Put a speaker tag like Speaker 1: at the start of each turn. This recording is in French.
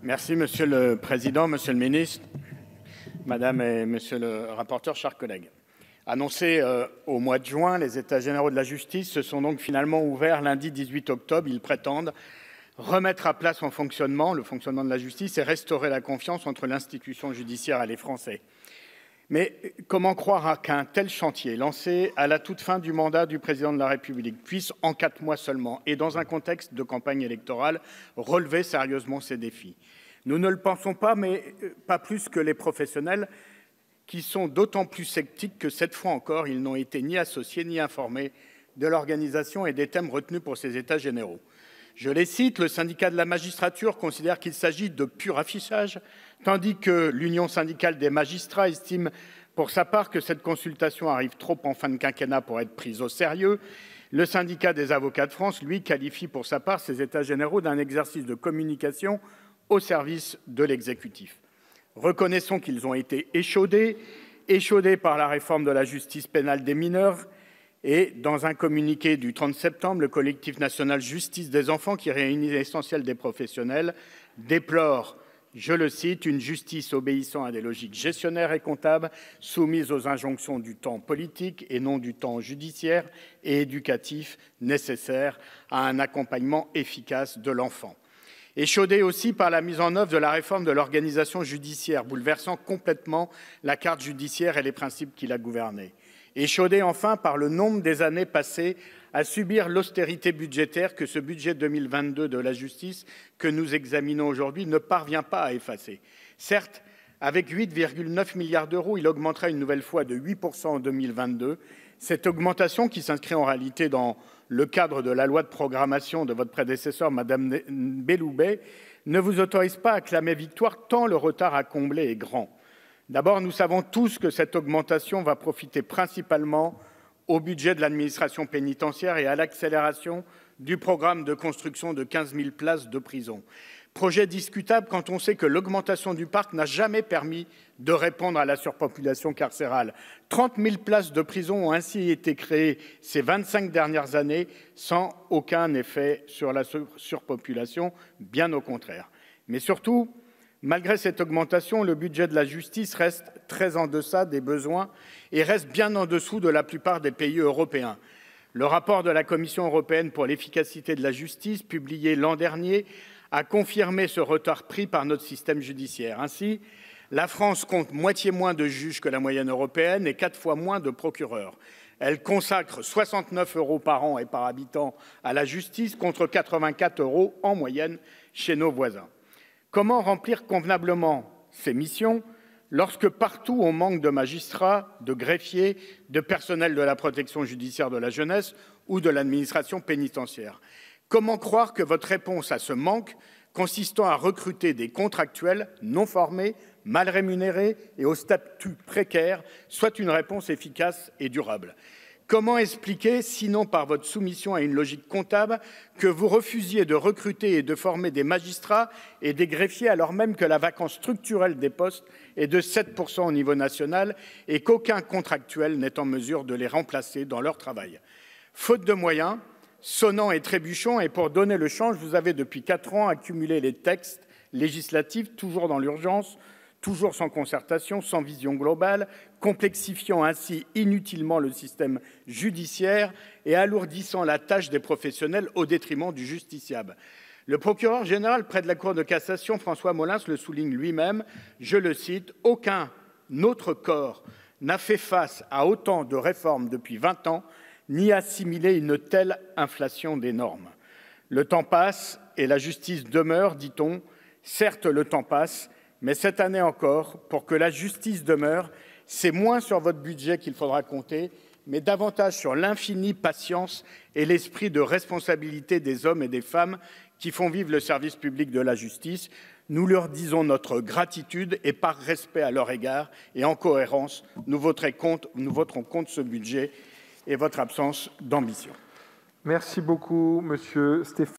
Speaker 1: Merci, Monsieur le Président, Monsieur le Ministre, Madame et Monsieur le rapporteur, chers collègues. Annoncés au mois de juin, les États généraux de la justice se sont donc finalement ouverts lundi 18 octobre. Ils prétendent remettre à plat son fonctionnement, le fonctionnement de la justice, et restaurer la confiance entre l'institution judiciaire et les Français. Mais comment croire qu'un tel chantier, lancé à la toute fin du mandat du Président de la République, puisse, en 4 mois seulement, et dans un contexte de campagne électorale, relever sérieusement ces défis? Nous ne le pensons pas, mais pas plus que les professionnels, qui sont d'autant plus sceptiques que, cette fois encore, ils n'ont été ni associés ni informés de l'organisation et des thèmes retenus pour ces États généraux. Je les cite, le syndicat de la magistrature considère qu'il s'agit de pur affichage, tandis que l'Union syndicale des magistrats estime pour sa part que cette consultation arrive trop en fin de quinquennat pour être prise au sérieux. Le syndicat des avocats de France, lui, qualifie pour sa part ces États généraux d'un exercice de communication au service de l'exécutif. Reconnaissons qu'ils ont été échaudés par la réforme de la justice pénale des mineurs. Et dans un communiqué du 30 septembre, le collectif national Justice des enfants, qui réunit l'essentiel des professionnels, déplore, je le cite, une justice obéissant à des logiques gestionnaires et comptables, soumise aux injonctions du temps politique et non du temps judiciaire et éducatif nécessaire à un accompagnement efficace de l'enfant. Échaudé aussi par la mise en œuvre de la réforme de l'organisation judiciaire, bouleversant complètement la carte judiciaire et les principes qui la gouvernaient. Échaudé enfin par le nombre des années passées à subir l'austérité budgétaire que ce budget 2022 de la justice que nous examinons aujourd'hui ne parvient pas à effacer. Certes, avec 8,9 milliards d'euros, il augmentera une nouvelle fois de 8% en 2022. Cette augmentation, qui s'inscrit en réalité dans le cadre de la loi de programmation de votre prédécesseur, Madame Belloubet, ne vous autorise pas à clamer victoire tant le retard à combler est grand. D'abord, nous savons tous que cette augmentation va profiter principalement au budget de l'administration pénitentiaire et à l'accélération du programme de construction de 15 000 places de prison. Projet discutable quand on sait que l'augmentation du parc n'a jamais permis de répondre à la surpopulation carcérale. 30 000 places de prison ont ainsi été créées ces 25 dernières années sans aucun effet sur la surpopulation, bien au contraire. Mais surtout, malgré cette augmentation, le budget de la justice reste très en deçà des besoins et reste bien en dessous de la plupart des pays européens. Le rapport de la Commission européenne pour l'efficacité de la justice, publié l'an dernier, a confirmé ce retard pris par notre système judiciaire. Ainsi, la France compte moitié moins de juges que la moyenne européenne et 4 fois moins de procureurs. Elle consacre 69 € par an et par habitant à la justice contre 84 € en moyenne chez nos voisins. Comment remplir convenablement ces missions lorsque partout on manque de magistrats, de greffiers, de personnel de la protection judiciaire de la jeunesse ou de l'administration pénitentiaire? Comment croire que votre réponse à ce manque, consistant à recruter des contractuels non formés, mal rémunérés et au statut précaire, soit une réponse efficace et durable? Comment expliquer, sinon par votre soumission à une logique comptable, que vous refusiez de recruter et de former des magistrats et des greffiers alors même que la vacance structurelle des postes est de 7% au niveau national et qu'aucun contractuel n'est en mesure de les remplacer dans leur travail? Faute de moyens, sonnant et trébuchant, et pour donner le change, vous avez depuis 4 ans accumulé les textes législatifs, toujours dans l'urgence, toujours sans concertation, sans vision globale, complexifiant ainsi inutilement le système judiciaire et alourdissant la tâche des professionnels au détriment du justiciable. Le procureur général près de la Cour de cassation, François Molins, le souligne lui-même, je le cite, « Aucun autre corps n'a fait face à autant de réformes depuis 20 ans, ni assimilé une telle inflation des normes. Le temps passe et la justice demeure, dit-on. Certes, le temps passe, mais cette année encore, pour que la justice demeure, c'est moins sur votre budget qu'il faudra compter, mais davantage sur l'infinie patience et l'esprit de responsabilité des hommes et des femmes qui font vivre le service public de la justice. Nous leur disons notre gratitude et par respect à leur égard et en cohérence, nous voterons contre ce budget et votre absence d'ambition.
Speaker 2: Merci beaucoup, Monsieur Stéphane.